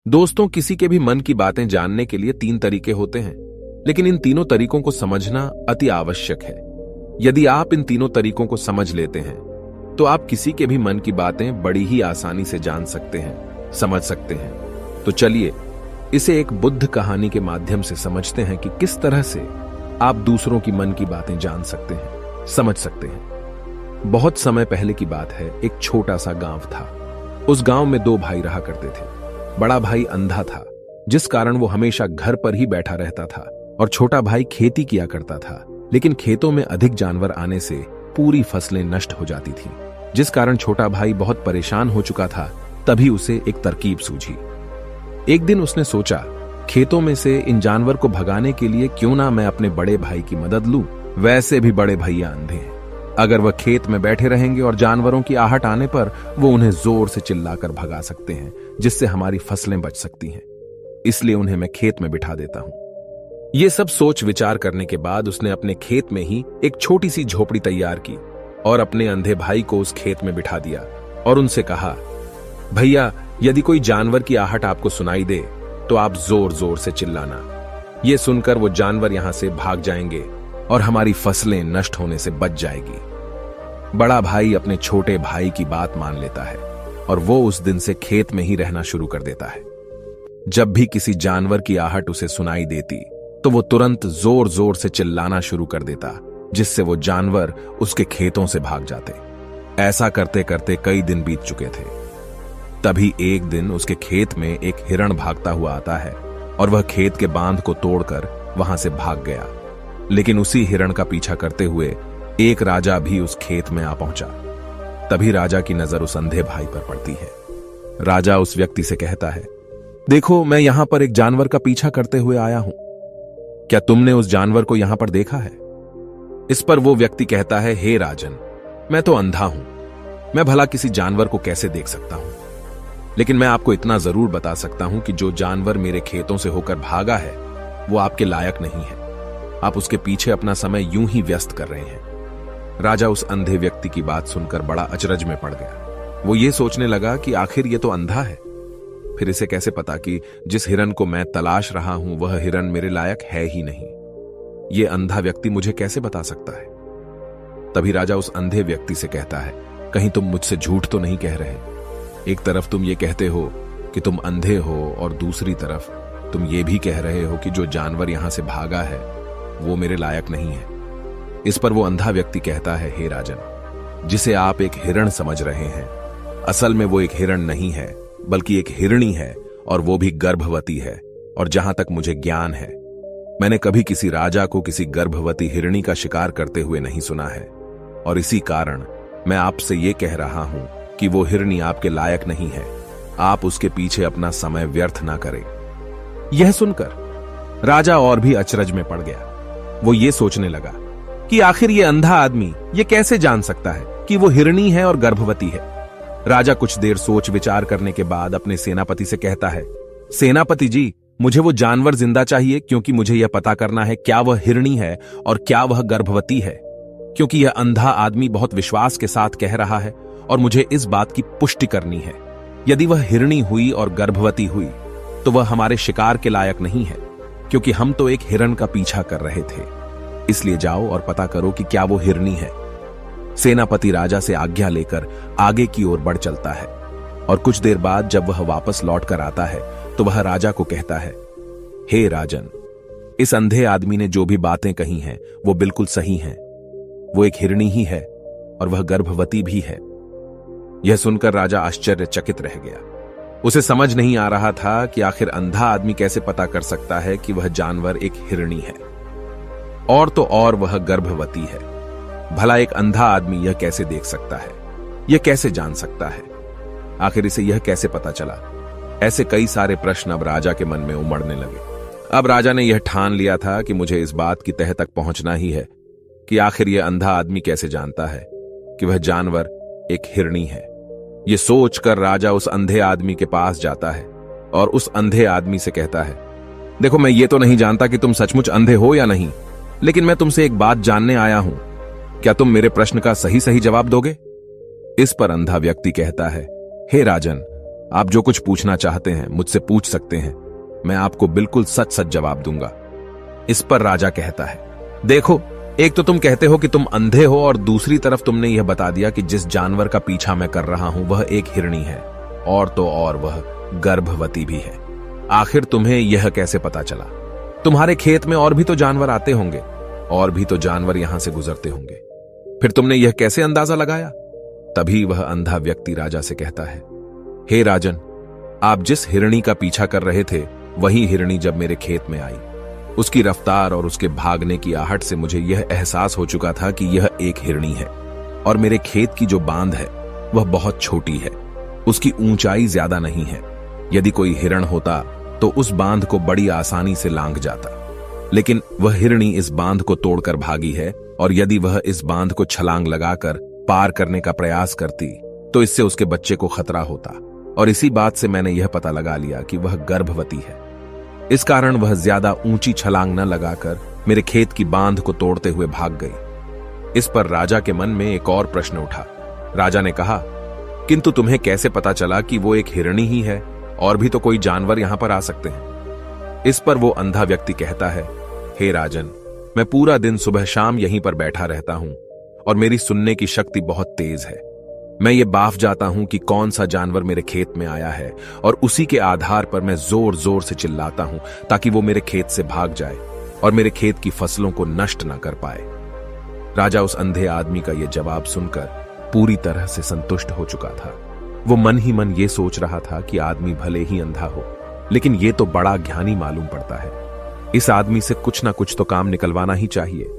दोस्तों, किसी के भी मन की बातें जानने के लिए 3 तरीके होते हैं, लेकिन इन तीनों तरीकों को समझना अति आवश्यक है। यदि आप इन तीनों तरीकों को समझ लेते हैं, तो आप किसी के भी मन की बातें बड़ी ही आसानी से जान सकते हैं, समझ सकते हैं। तो चलिए इसे एक बुद्ध कहानी के माध्यम से समझते हैं कि किस तरह से आप दूसरों की मन की बातें जान सकते हैं, समझ सकते हैं। बहुत समय पहले की बात है। एक छोटा सा गांव था। उस गांव में 2 भाई रहा करते थे। बड़ा भाई अंधा था, जिस कारण वो हमेशा घर पर ही बैठा रहता था, और छोटा भाई खेती किया करता था। लेकिन खेतों में अधिक जानवर आने से पूरी फसलें नष्ट हो जाती थीं, जिस कारण छोटा भाई बहुत परेशान हो चुका था। तभी उसे एक तरकीब सूझी। एक दिन उसने सोचा, खेतों में से इन जानवर को भगाने के लिए क्यों ना मैं अपने बड़े भाई की मदद लूं। वैसे भी बड़े भैया अंधे हैं। अगर वह खेत में बैठे रहेंगे और जानवरों की आहट आने पर वो उन्हें जोर से चिल्लाकर भगा सकते हैं, जिससे हमारी फसलें बच सकती हैं। इसलिए उन्हें मैं खेत में बिठा देता हूं। ये सब सोच विचार करने के बाद उसने अपने खेत में ही एक छोटी सी झोपड़ी तैयार की और अपने अंधे भाई को उस खेत में बिठा दिया और उनसे कहा, भैया, यदि कोई जानवर की आहट आपको सुनाई दे तो आप जोर जोर से चिल्लाना। ये सुनकर वो जानवर यहां से भाग जाएंगे और हमारी फसलें नष्ट होने से बच जाएगी। बड़ा भाई अपने छोटे भाई की बात मान लेता है और वो उस दिन से खेत में ही रहना शुरू कर देता है। जब भी किसी जानवर की आहट उसे सुनाई देती तो वो तुरंत जोर जोर से चिल्लाना शुरू कर देता, जिससे वो जानवर उसके खेतों से भाग जाते। ऐसा करते करते कई दिन बीत चुके थे। तभी एक दिन उसके खेत में एक हिरण भागता हुआ आता है और वह खेत के बांध को तोड़कर वहां से भाग गया। लेकिन उसी हिरण का पीछा करते हुए एक राजा भी उस खेत में आ पहुंचा। तभी राजा की नजर उस अंधे भाई पर पड़ती है। राजा उस व्यक्ति से कहता है, देखो, मैं यहां पर एक जानवर का पीछा करते हुए आया हूं। क्या तुमने उस जानवर को यहां पर देखा है? इस पर वो व्यक्ति कहता है, हे राजन, मैं तो अंधा हूं। मैं भला किसी जानवर को कैसे देख सकता हूं? लेकिन मैं आपको इतना जरूर बता सकता हूं कि जो जानवर मेरे खेतों से होकर भागा है वो आपके लायक नहीं है। आप उसके पीछे अपना समय यूं ही व्यस्त कर रहे हैं। राजा उस अंधे व्यक्ति की बात सुनकर बड़ा अचरज में पड़ गया। वो ये सोचने लगा कि आखिर ये तो अंधा है, फिर इसे कैसे पता कि जिस हिरन को मैं तलाश रहा हूं वह हिरन मेरे लायक है ही नहीं। ये अंधा व्यक्ति मुझे कैसे बता सकता है? तभी राजा उस अंधे व्यक्ति से कहता है, कहीं तुम मुझसे झूठ तो नहीं कह रहे? एक तरफ तुम ये कहते हो कि तुम अंधे हो और दूसरी तरफ तुम ये भी कह रहे हो कि जो जानवर यहां से भागा है वो मेरे लायक नहीं है। इस पर वो अंधा व्यक्ति कहता है, हे राजन, जिसे आप एक हिरण समझ रहे हैं, असल में वो एक हिरण नहीं है बल्कि एक हिरणी है, और वो भी गर्भवती है। और जहां तक मुझे ज्ञान है, मैंने कभी किसी राजा को किसी गर्भवती हिरणी का शिकार करते हुए नहीं सुना है। और इसी कारण मैं आपसे ये कह रहा हूं कि वो हिरणी आपके लायक नहीं है। आप उसके पीछे अपना समय व्यर्थ ना करें। यह सुनकर राजा और भी अचरज में पड़ गया। वो ये सोचने लगा कि आखिर ये अंधा आदमी ये कैसे जान सकता है कि वो हिरणी है और गर्भवती है। राजा कुछ देर सोच विचार करने के बाद अपने सेनापति से कहता है, सेनापति जी, मुझे वो जानवर जिंदा चाहिए, क्योंकि मुझे यह पता करना है क्या वह हिरणी है और क्या वह गर्भवती है। क्योंकि यह अंधा आदमी बहुत विश्वास के साथ कह रहा है और मुझे इस बात की पुष्टि करनी है। यदि वह हिरणी हुई और गर्भवती हुई तो वह हमारे शिकार के लायक नहीं है, क्योंकि हम तो एक हिरण का पीछा कर रहे थे। इसलिए जाओ और पता करो कि क्या वो हिरणी है। सेनापति राजा से आज्ञा लेकर आगे की ओर बढ़ चलता है, और कुछ देर बाद जब वह वापस लौट कर आता है तो वह राजा को कहता है, हे राजन, इस अंधे आदमी ने जो भी बातें कही हैं वो बिल्कुल सही हैं। वो एक हिरणी ही है और वह गर्भवती भी है। यह सुनकर राजा आश्चर्यचकित रह गया। उसे समझ नहीं आ रहा था कि आखिर अंधा आदमी कैसे पता कर सकता है कि वह जानवर एक हिरणी है, और तो और वह गर्भवती है। भला एक अंधा आदमी यह कैसे देख सकता है? यह कैसे जान सकता है? आखिर इसे यह कैसे पता चला? ऐसे कई सारे प्रश्न अब राजा के मन में उमड़ने लगे। अब राजा ने यह ठान लिया था कि मुझे इस बात की तह तक पहुंचना ही है कि आखिर यह अंधा आदमी कैसे जानता है कि वह जानवर एक हिरणी है। यह सोचकर राजा उस अंधे आदमी के पास जाता है और उस अंधे आदमी से कहता है, देखो, मैं ये तो नहीं जानता कि तुम सचमुच अंधे हो या नहीं, लेकिन मैं तुमसे एक बात जानने आया हूं। क्या तुम मेरे प्रश्न का सही सही जवाब दोगे? इस पर अंधा व्यक्ति कहता है, हे राजन, आप जो कुछ पूछना चाहते हैं मुझसे पूछ सकते हैं, मैं आपको बिल्कुल सच सच जवाब दूंगा। इस पर राजा कहता है, देखो, एक तो तुम कहते हो कि तुम अंधे हो और दूसरी तरफ तुमने यह बता दिया कि जिस जानवर का पीछा मैं कर रहा हूं वह एक हिरणी है, और तो और वह गर्भवती भी है। आखिर तुम्हें यह कैसे पता चला? तुम्हारे खेत में और भी तो जानवर आते होंगे, और भी तो जानवर यहां से गुजरते होंगे, फिर तुमने यह कैसे अंदाजा लगाया? तभी वह अंधा व्यक्ति राजा से कहता है, हे राजन, आप जिस हिरणी का पीछा कर रहे थे वही हिरणी जब मेरे खेत में आई, उसकी रफ्तार और उसके भागने की आहट से मुझे यह एहसास हो चुका था कि यह एक हिरणी है, और मेरे खेत की जो बांध है वह बहुत छोटी है, उसकी ऊंचाई ज्यादा नहीं है। यदि कोई हिरण होता तो उस बांध को बड़ी आसानी से लांघ जाता, लेकिन वह हिरणी इस बांध को तोड़कर भागी है, और यदि वह इस बांध को छलांग लगाकर पार करने का प्रयास करती तो इससे उसके बच्चे को खतरा होता, और इसी बात से मैंने यह पता लगा लिया कि वह गर्भवती है। इस कारण वह ज्यादा ऊंची छलांग न लगाकर मेरे खेत की बांध को तोड़ते हुए भाग गई। इस पर राजा के मन में एक और प्रश्न उठा। राजा ने कहा, किंतु तुम्हें कैसे पता चला कि वो एक हिरणी ही है, और भी तो कोई जानवर यहां पर आ सकते हैं? इस पर वो अंधा व्यक्ति कहता है, हे राजन, मैं पूरा दिन सुबह शाम यहीं पर बैठा रहता हूं, और मेरी सुनने की शक्ति बहुत तेज है। मैं ये बाफ जाता हूं कि कौन सा जानवर मेरे खेत में आया है, और उसी के आधार पर मैं जोर जोर से चिल्लाता हूं ताकि वो मेरे खेत से भाग जाए और मेरे खेत की फसलों को नष्ट न कर पाए। राजा उस अंधे आदमी का यह जवाब सुनकर पूरी तरह से संतुष्ट हो चुका था। वो मन ही मन ये सोच रहा था कि आदमी भले ही अंधा हो, लेकिन ये तो बड़ा ज्ञानी मालूम पड़ता है। इस आदमी से कुछ ना कुछ तो काम निकलवाना ही चाहिए।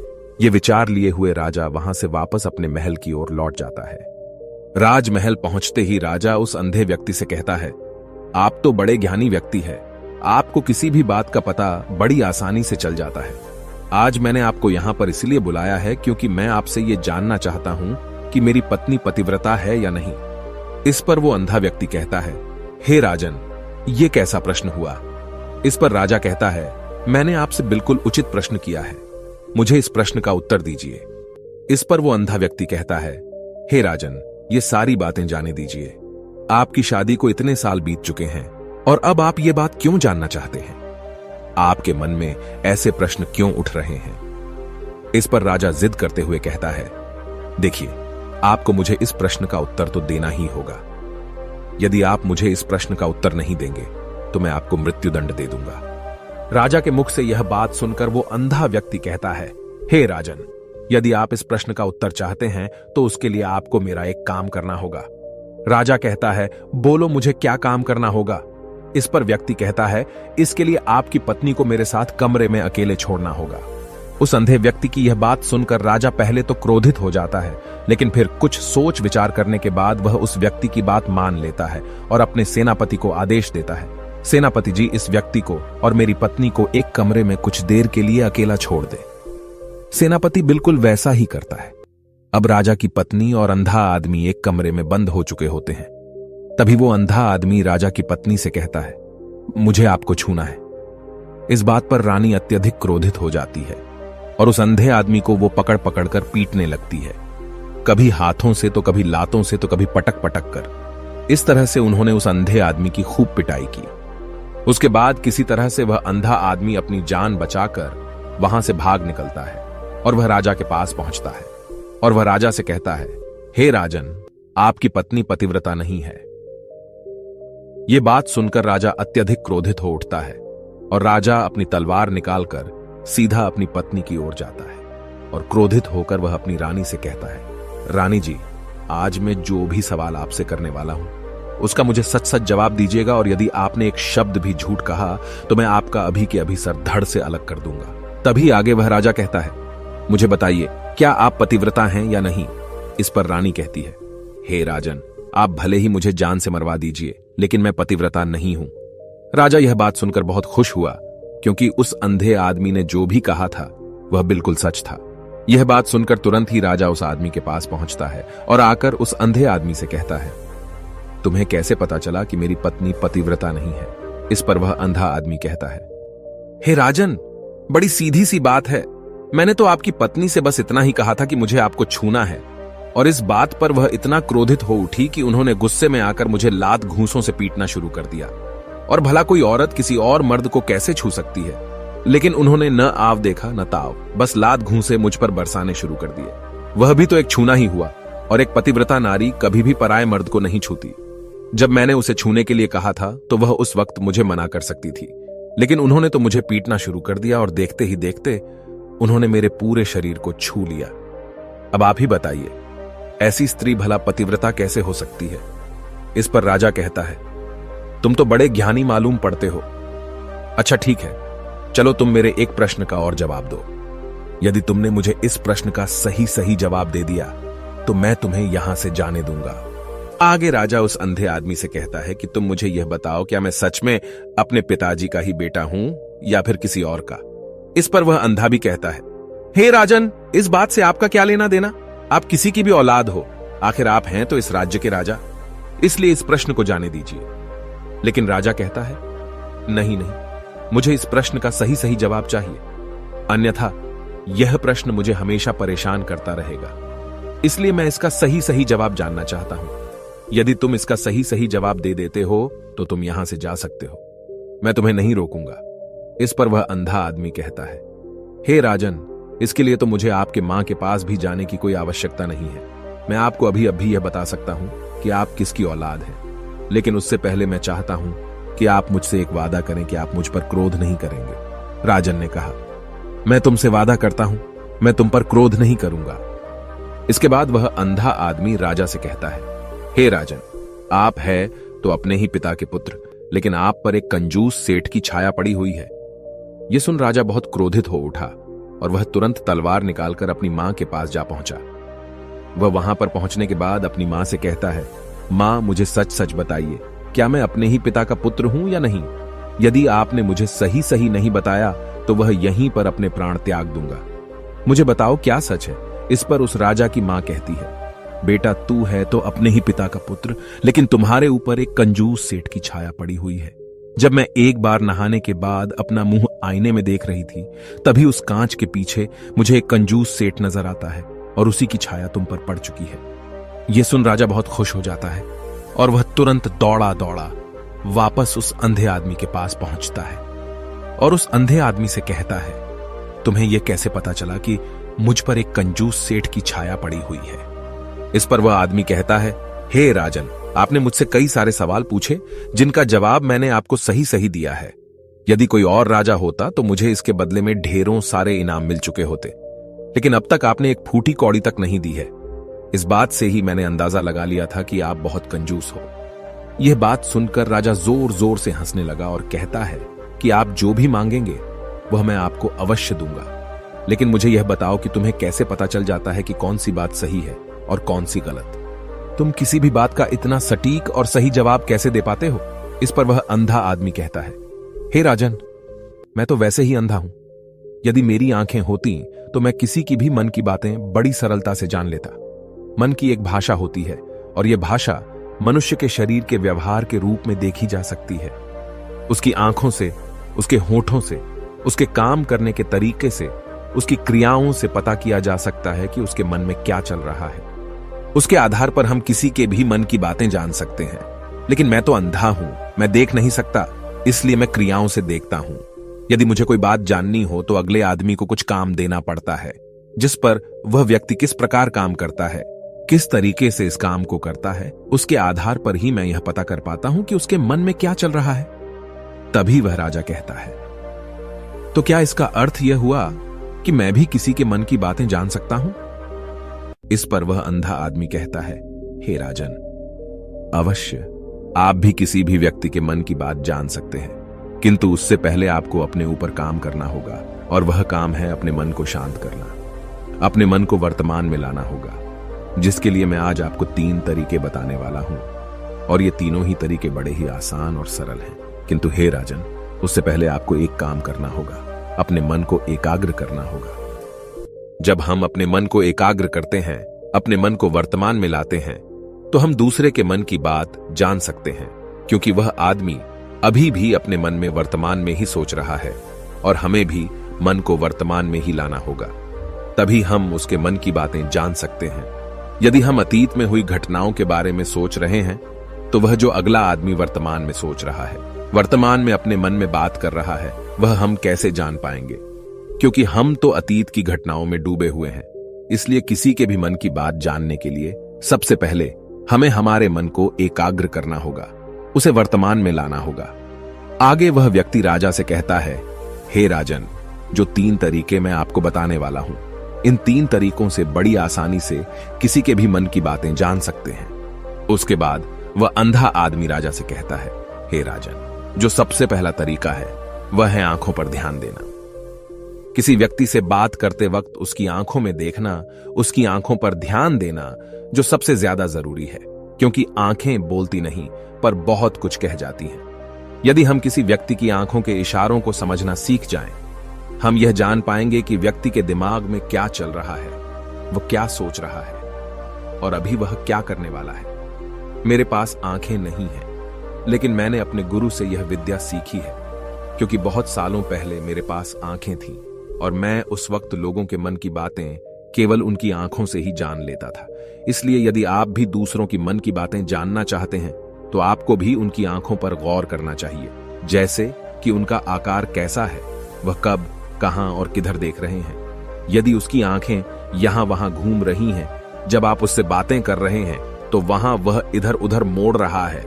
ये विचार लिए हुए राजा वहां से वापस अपने महल की ओर लौट जाता है। राजमहल पहुंचते ही राजा उस अंधे व्यक्ति से कहता है, आप तो बड़े ज्ञानी व्यक्ति हैं, आपको किसी भी बात का पता बड़ी आसानी से चल जाता है। आज मैंने आपको यहां पर इसलिए बुलाया है क्योंकि मैं आपसे ये जानना चाहता हूं कि मेरी पत्नी पतिव्रता है या नहीं। इस पर वो अंधा व्यक्ति कहता है, हे राजन, ये कैसा प्रश्न हुआ? इस पर राजा कहता है, मैंने आपसे बिल्कुल उचित प्रश्न किया है, मुझे इस प्रश्न का उत्तर दीजिए। इस पर वो अंधा व्यक्ति कहता है, हे राजन, ये सारी बातें जाने दीजिए। आपकी शादी को इतने साल बीत चुके हैं, और अब आप ये बात क्यों जानना चाहते हैं? आपके मन में ऐसे प्रश्न क्यों उठ रहे हैं? इस पर राजा जिद करते हुए कहता है, देखिए, आपको मुझे इस प्रश्न का उत्तर तो देना ही होगा। यदि आप मुझे इस प्रश्न का उत्तर नहीं देंगे तो मैं आपको मृत्युदंड दे दूंगा। राजा के मुख से यह बात सुनकर वो अंधा व्यक्ति कहता है, हे राजन, यदि आप इस प्रश्न का उत्तर चाहते हैं तो उसके लिए आपको मेरा एक काम करना होगा। राजा कहता है, बोलो, मुझे क्या काम करना होगा? इस पर व्यक्ति कहता है, इसके लिए आपकी पत्नी को मेरे साथ कमरे में अकेले छोड़ना होगा। उस अंधे व्यक्ति की यह बात सुनकर राजा पहले तो क्रोधित हो जाता है, लेकिन फिर कुछ सोच विचार करने के बाद वह उस व्यक्ति की बात मान लेता है और अपने सेनापति को आदेश देता है, सेनापति जी, इस व्यक्ति को और मेरी पत्नी को एक कमरे में कुछ देर के लिए अकेला छोड़ दे। सेनापति बिल्कुल वैसा ही करता है। अब राजा की पत्नी और अंधा आदमी एक कमरे में बंद हो चुके होते हैं। तभी वो अंधा आदमी राजा की पत्नी से कहता है, मुझे आपको छूना है। इस बात पर रानी अत्यधिक क्रोधित हो जाती है और उस अंधे आदमी को वो पकड़ पकड़ कर पीटने लगती है, कभी हाथों से तो कभी लातों से तो कभी पटक पटक कर। इस तरह से उन्होंने उस अंधे आदमी की खूब पिटाई की। उसके बाद किसी तरह से वह अंधा आदमी अपनी जान बचाकर वहां से भाग निकलता है और वह राजा के पास पहुंचता है और वह राजा से कहता है, हे राजन, आपकी पत्नी पतिव्रता नहीं है। यह बात सुनकर राजा अत्यधिक क्रोधित हो उठता है और राजा अपनी तलवार निकालकर सीधा अपनी पत्नी की ओर जाता है और क्रोधित होकर वह अपनी रानी से कहता है, रानी जी, आज मैं जो भी सवाल आपसे करने वाला हूं उसका मुझे सच सच जवाब दीजिएगा, और यदि आपने एक शब्द भी झूठ कहा तो मैं आपका अभी के अभी सर धड़ से अलग कर दूंगा। तभी आगे वह राजा कहता है, मुझे बताइए, क्या आप पतिव्रता हैं या नहीं? इस पर रानी कहती है, हे राजन, आप भले ही मुझे जान से मरवा दीजिए, लेकिन मैं पतिव्रता नहीं हूं। राजा यह बात सुनकर बहुत खुश हुआ, क्योंकि उस अंधे आदमी ने जो भी कहा था वह बिल्कुल सच था। यह बात सुनकर तुरंत ही राजा उस आदमी के पास पहुंचता है और आकर उस अंधे आदमी से कहता है, तुम्हें कैसे पता चला कि मेरी पत्नी पतिव्रता नहीं है? इस पर वह अंधा आदमी कहता है, हे राजन, बड़ी सीधी सी बात है। मैंने तो आपकी पत्नी से बस इतना ही कहा था कि मुझे आपको छूना है, और इस बात पर वह इतना क्रोधित हो उठी कि उन्होंने गुस्से में आकर मुझे लात घूंसों से पीटना शुरू कर दिया। और भला कोई औरत किसी और मर्द को कैसे छू सकती है, लेकिन उन्होंने न आव देखा न ताव, बस लात घूंसे मुझ पर बरसाने शुरू कर दिए। वह भी तो एक छूना ही हुआ, और एक पतिव्रता नारी कभी भी पराये मर्द को नहीं छूती। जब मैंने उसे छूने के लिए कहा था तो वह उस वक्त मुझे मना कर सकती थी, लेकिन उन्होंने तो मुझे पीटना शुरू कर दिया और देखते ही देखते उन्होंने मेरे पूरे शरीर को छू लिया। अब आप ही बताइए, ऐसी स्त्री भला पतिव्रता कैसे हो सकती है? इस पर राजा कहता है, तुम तो बड़े ज्ञानी मालूम पड़ते हो। अच्छा ठीक है, चलो तुम मेरे एक प्रश्न का और जवाब दो। यदि तुमने मुझे इस प्रश्न का सही सही जवाब दे दिया तो मैं तुम्हें यहां से जाने दूंगा। आगे राजा उस अंधे आदमी से कहता है कि तुम मुझे यह बताओ, क्या मैं सच में अपने पिताजी का ही बेटा हूं या फिर किसी और का? इस पर वह अंधा भी कहता है, हे राजन, इस बात से आपका क्या लेना देना? आप किसी की भी औलाद हो, आखिर आप हैं तो इस राज्य के राजा, इसलिए इस प्रश्न को जाने दीजिए। लेकिन राजा कहता है, नहीं नहीं, मुझे इस प्रश्न का सही सही जवाब चाहिए, अन्यथा यह प्रश्न मुझे हमेशा परेशान करता रहेगा। इसलिए मैं इसका सही सही जवाब जानना चाहता हूं। यदि तुम इसका सही सही जवाब दे देते हो तो तुम यहां से जा सकते हो, मैं तुम्हें नहीं रोकूंगा। इस पर वह अंधा आदमी कहता है, हे राजन, इसके लिए तो मुझे आपके मां के पास भी जाने की कोई आवश्यकता नहीं है। मैं आपको अभी अभी यह बता सकता हूं कि आप किसकी औलाद हैं, लेकिन उससे पहले मैं चाहता हूं कि आप मुझसे एक वादा करें कि आप मुझ पर क्रोध नहीं करेंगे। राजन ने कहा, मैं तुमसे वादा करता हूं, मैं तुम पर क्रोध नहीं करूंगा। इसके बाद वह अंधा आदमी राजा से कहता है, हे राजन, आप है तो अपने ही पिता के पुत्र, लेकिन आप पर एक कंजूस सेठ की छाया पड़ी हुई है। यह सुन राजा बहुत क्रोधित हो उठा और वह तुरंत तलवार निकालकर अपनी मां के पास जा पहुंचा। वह वहां पर पहुंचने के बाद अपनी मां से कहता है, मां, मुझे सच सच बताइए, क्या मैं अपने ही पिता का पुत्र हूं या नहीं? यदि आपने मुझे सही सही नहीं बताया तो वह यहीं पर अपने प्राण त्याग दूंगा। मुझे बताओ क्या सच है? इस पर उस राजा की मां कहती है, बेटा, तू है तो अपने ही पिता का पुत्र, लेकिन तुम्हारे ऊपर एक कंजूस सेठ की छाया पड़ी हुई है। जब मैं एक बार नहाने के बाद अपना मुंह आईने में देख रही थी, तभी उस कांच के पीछे मुझे एक कंजूस सेठ नजर आता है और उसी की छाया तुम पर पड़ चुकी है। यह सुन राजा बहुत खुश हो जाता है और वह तुरंत दौड़ा दौड़ा वापस उस अंधे आदमी के पास पहुंचता है और उस अंधे आदमी से कहता है, तुम्हें यह कैसे पता चला कि मुझ पर एक कंजूस सेठ की छाया पड़ी हुई है? इस पर वह आदमी कहता है, हे राजन, आपने मुझसे कई सारे सवाल पूछे जिनका जवाब मैंने आपको सही सही दिया है। यदि कोई और राजा होता तो मुझे इसके बदले में ढेरों सारे इनाम मिल चुके होते, लेकिन अब तक आपने एक फूटी कौड़ी तक नहीं दी है। इस बात से ही मैंने अंदाजा लगा लिया था कि आप बहुत कंजूस हो। यह बात सुनकर राजा जोर जोर से हंसने लगा और कहता है कि आप जो भी मांगेंगे वह मैं आपको अवश्य दूंगा, लेकिन मुझे यह बताओ कि तुम्हें कैसे पता चल जाता है कि कौन सी बात सही है और कौन सी गलत? तुम किसी भी बात का इतना सटीक और सही जवाब कैसे दे पाते हो? इस पर वह अंधा आदमी कहता है, हे राजन, मैं तो वैसे ही अंधा हूं। यदि मेरी आंखें होती तो मैं किसी की भी मन की बातें बड़ी सरलता से जान लेता। मन की एक भाषा होती है और यह भाषा मनुष्य के शरीर के व्यवहार के रूप में देखी जा सकती है। उसकी आंखों से, उसके होठों से, उसके काम करने के तरीके से, उसकी क्रियाओं से पता किया जा सकता है कि उसके मन में क्या चल रहा है। उसके आधार पर हम किसी के भी मन की बातें जान सकते हैं, लेकिन मैं तो अंधा हूं, मैं देख नहीं सकता, इसलिए मैं क्रियाओं से देखता हूं। यदि मुझे कोई बात जाननी हो तो अगले आदमी को कुछ काम देना पड़ता है, जिस पर वह व्यक्ति किस प्रकार काम करता है, किस तरीके से इस काम को करता है, उसके आधार पर ही मैं यह पता कर पाता हूं कि उसके मन में क्या चल रहा है। तभी वह राजा कहता है, तो क्या इसका अर्थ यह हुआ कि मैं भी किसी के मन की बातें जान सकता हूं? इस पर वह अंधा आदमी कहता है, हे राजन, अवश्य आप भी किसी भी व्यक्ति के मन की बात जान सकते हैं, किंतु उससे पहले आपको अपने ऊपर काम करना होगा, और वह काम है अपने मन को शांत करना, अपने मन को वर्तमान में लाना होगा, जिसके लिए मैं आज आपको 3 तरीके बताने वाला हूं। और ये तीनों ही तरीके बड़े ही आसान और सरल हैं, किंतु हे राजन, उससे पहले आपको एक काम करना होगा, अपने मन को एकाग्र करना होगा। जब हम अपने मन को एकाग्र करते हैं, अपने मन को वर्तमान में लाते हैं, तो हम दूसरे के मन की बात जान सकते हैं, क्योंकि वह आदमी अभी भी अपने मन में वर्तमान में ही सोच रहा है, और हमें भी मन को वर्तमान में ही लाना होगा, तभी हम उसके मन की बातें जान सकते हैं। यदि हम अतीत में हुई घटनाओं के बारे में सोच रहे हैं तो वह जो अगला आदमी वर्तमान में सोच रहा है, वर्तमान में अपने मन में बात कर रहा है, वह हम कैसे जान पाएंगे? क्योंकि हम तो अतीत की घटनाओं में डूबे हुए हैं। इसलिए किसी के भी मन की बात जानने के लिए सबसे पहले हमें हमारे मन को एकाग्र करना होगा, उसे वर्तमान में लाना होगा। आगे वह व्यक्ति राजा से कहता है, हे राजन, जो 3 तरीके मैं आपको बताने वाला हूं, इन 3 तरीकों से बड़ी आसानी से किसी के भी मन की बातें जान सकते हैं। उसके बाद वह अंधा आदमी राजा से कहता है, हे राजन, जो सबसे पहला तरीका है वह है आंखों पर ध्यान देना। किसी व्यक्ति से बात करते वक्त उसकी आंखों में देखना, उसकी आंखों पर ध्यान देना जो सबसे ज्यादा जरूरी है, क्योंकि आंखें बोलती नहीं पर बहुत कुछ कह जाती हैं। यदि हम किसी व्यक्ति की आंखों के इशारों को समझना सीख जाएं, हम यह जान पाएंगे कि व्यक्ति के दिमाग में क्या चल रहा है, वह क्या सोच रहा है और अभी वह क्या करने वाला है। मेरे पास आंखें नहीं हैं, लेकिन मैंने अपने गुरु से यह विद्या सीखी है, क्योंकि बहुत सालों पहले मेरे पास आंखें थीं और मैं उस वक्त लोगों के मन की बातें केवल उनकी आंखों से ही जान लेता था। इसलिए यदि आप भी दूसरों की मन की बातें जानना चाहते हैं तो आपको भी उनकी आंखों पर गौर करना चाहिए, जैसे कि उनका आकार कैसा है, वह कब, कहां और किधर देख रहे हैं। यदि उसकी आंखें यहां वहां घूम रही हैं, जब आप उससे बातें कर रहे हैं तो वहां वह इधर उधर मोड़ रहा है,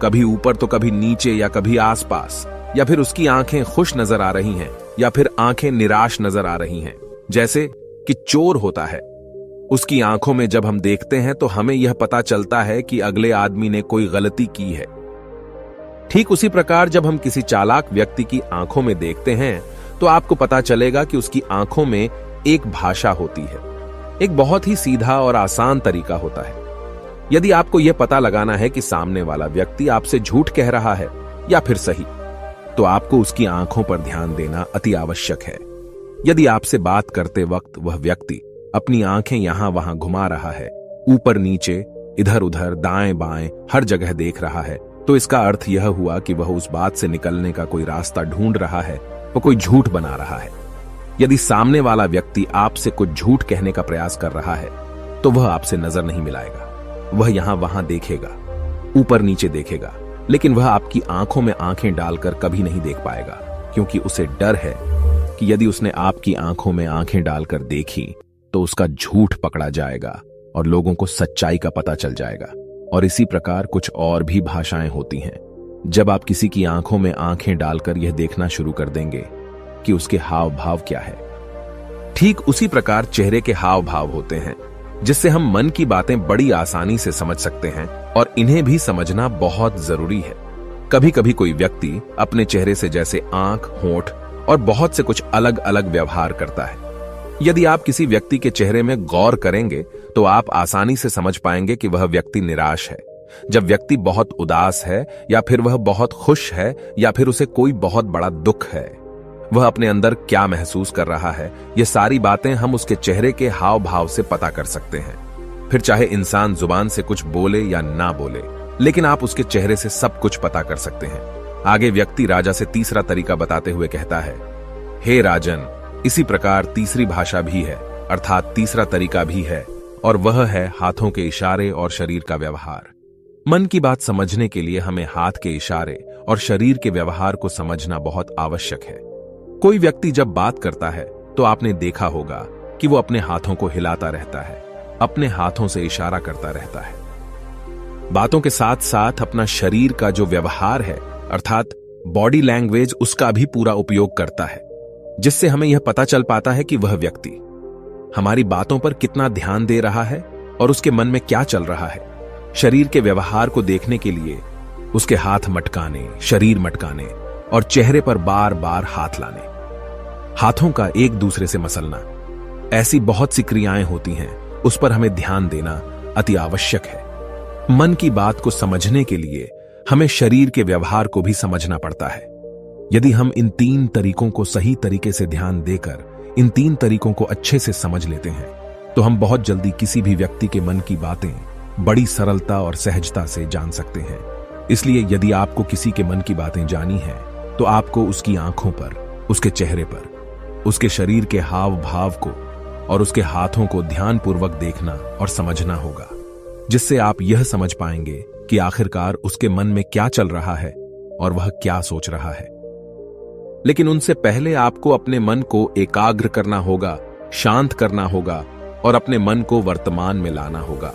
कभी ऊपर तो कभी नीचे या कभी आसपास, या फिर उसकी आंखें खुश नजर आ रही हैं या फिर आंखें निराश नजर आ रही हैं, जैसे कि चोर होता है। उसकी आंखों में जब हम देखते हैं तो हमें यह पता चलता है कि अगले आदमी ने कोई गलती की है। ठीक उसी प्रकार जब हम किसी चालाक व्यक्ति की आंखों में देखते हैं तो आपको पता चलेगा कि उसकी आंखों में एक भाषा होती है, एक बहुत ही सीधा और आसान तरीका होता है। यदि आपको यह पता लगाना है कि सामने वाला व्यक्ति आपसे झूठ कह रहा है या फिर सही, तो आपको उसकी आंखों पर ध्यान देना अति आवश्यक है। यदि आपसे बात करते वक्त वह व्यक्ति अपनी आंखें यहां वहां घुमा रहा है, ऊपर नीचे, इधर उधर, दाएं बाएं, हर जगह देख रहा है, तो इसका अर्थ यह हुआ कि वह उस बात से निकलने का कोई रास्ता ढूंढ रहा है, वह कोई झूठ बना रहा है। यदि सामने वाला व्यक्ति आपसे कुछ झूठ कहने का प्रयास कर रहा है तो वह आपसे नजर नहीं मिलाएगा। वह यहां वहां देखेगा, ऊपर नीचे देखेगा, लेकिन वह आपकी आंखों में आंखें डालकर कभी नहीं देख पाएगा, क्योंकि उसे डर है कि यदि उसने आपकी आंखों में आंखें डालकर देखी तो उसका झूठ पकड़ा जाएगा और लोगों को सच्चाई का पता चल जाएगा। और इसी प्रकार कुछ और भी भाषाएं होती हैं। जब आप किसी की आंखों में आंखें डालकर यह देखना शुरू कर देंगे कि उसके हाव भाव क्या है, ठीक उसी प्रकार चेहरे के हाव भाव होते हैं, जिससे हम मन की बातें बड़ी आसानी से समझ सकते हैं और इन्हें भी समझना बहुत जरूरी है। कभी कभी कोई व्यक्ति अपने चेहरे से जैसे आंख, होंठ और बहुत से कुछ अलग अलग व्यवहार करता है। यदि आप किसी व्यक्ति के चेहरे में गौर करेंगे तो आप आसानी से समझ पाएंगे कि वह व्यक्ति निराश है, जब व्यक्ति बहुत उदास है, या फिर वह बहुत खुश है, या फिर उसे कोई बहुत बड़ा दुख है। वह अपने अंदर क्या महसूस कर रहा है, ये सारी बातें हम उसके चेहरे के हाव भाव से पता कर सकते हैं। फिर चाहे इंसान जुबान से कुछ बोले या ना बोले, लेकिन आप उसके चेहरे से सब कुछ पता कर सकते हैं। आगे व्यक्ति राजा से तीसरा तरीका बताते हुए कहता है, हे राजन, इसी प्रकार तीसरी भाषा भी है, अर्थात तीसरा तरीका भी है, और वह है हाथों के इशारे और शरीर का व्यवहार। मन की बात समझने के लिए हमें हाथ के इशारे और शरीर के व्यवहार को समझना बहुत आवश्यक है। कोई व्यक्ति जब बात करता है तो आपने देखा होगा कि वो अपने हाथों को हिलाता रहता है, अपने हाथों से इशारा करता रहता है। बातों के साथ साथ अपना शरीर का जो व्यवहार है, अर्थात बॉडी लैंग्वेज, उसका भी पूरा उपयोग करता है, जिससे हमें यह पता चल पाता है कि वह व्यक्ति हमारी बातों पर कितना ध्यान दे रहा है और उसके मन में क्या चल रहा है। शरीर के व्यवहार को देखने के लिए उसके हाथ मटकाने, शरीर मटकाने और चेहरे पर बार बार हाथ लाने, हाथों का एक दूसरे से मसलना, ऐसी बहुत सी क्रियाएं होती हैं, उस पर हमें ध्यान देना अति आवश्यक है। मन की बात को समझने के लिए हमें शरीर के व्यवहार को भी समझना पड़ता है। यदि हम इन 3 तरीकों को सही तरीके से ध्यान देकर इन 3 तरीकों को अच्छे से समझ लेते हैं तो हम बहुत जल्दी किसी भी व्यक्ति के मन की बातें बड़ी सरलता और सहजता से जान सकते हैं। इसलिए यदि आपको किसी के मन की बातें जानी है तो आपको उसकी आंखों पर, उसके चेहरे पर, उसके शरीर के हाव भाव को और उसके हाथों को ध्यानपूर्वक देखना और समझना होगा, जिससे आप यह समझ पाएंगे कि आखिरकार उसके मन में क्या चल रहा है और वह क्या सोच रहा है। लेकिन उनसे पहले आपको अपने मन को एकाग्र करना होगा, शांत करना होगा और अपने मन को वर्तमान में लाना होगा।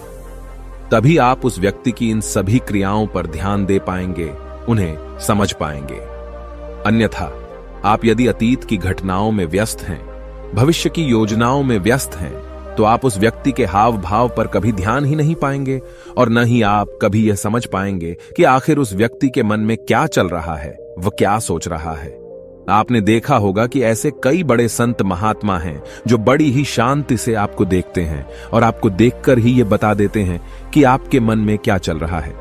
तभी आप उस व्यक्ति की इन सभी क्रियाओं पर ध्यान दे पाएंगे, उन्हें समझ पाएंगे। अन्यथा आप यदि अतीत की घटनाओं में व्यस्त हैं, भविष्य की योजनाओं में व्यस्त हैं, तो आप उस व्यक्ति के हाव भाव पर कभी ध्यान ही नहीं पाएंगे और न ही आप कभी यह समझ पाएंगे कि आखिर उस व्यक्ति के मन में क्या चल रहा है, वह क्या सोच रहा है। आपने देखा होगा कि ऐसे कई बड़े संत महात्मा हैं जो बड़ी ही शांति से आपको देखते हैं और आपको देखकर ही ये बता देते हैं कि आपके मन में क्या चल रहा है,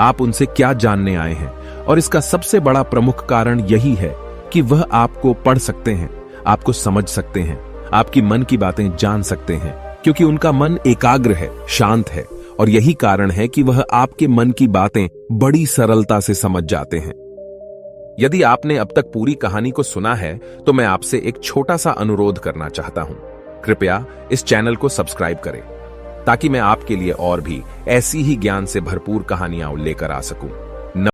आप उनसे क्या जानने आए हैं। और इसका सबसे बड़ा प्रमुख कारण यही है कि वह आपको पढ़ सकते हैं, आपको समझ सकते हैं, आपकी मन की बातें जान सकते हैं, क्योंकि उनका मन एकाग्र है, शांत है। और यही कारण है कि वह आपके मन की बातें बड़ी सरलता से समझ जाते हैं। यदि आपने अब तक पूरी कहानी को सुना है तो मैं आपसे एक छोटा सा अनुरोध करना चाहता हूं। कृपया इस चैनल को सब्सक्राइब करें ताकि मैं आपके लिए और भी ऐसी ही ज्ञान से भरपूर कहानियां लेकर आ सकूं।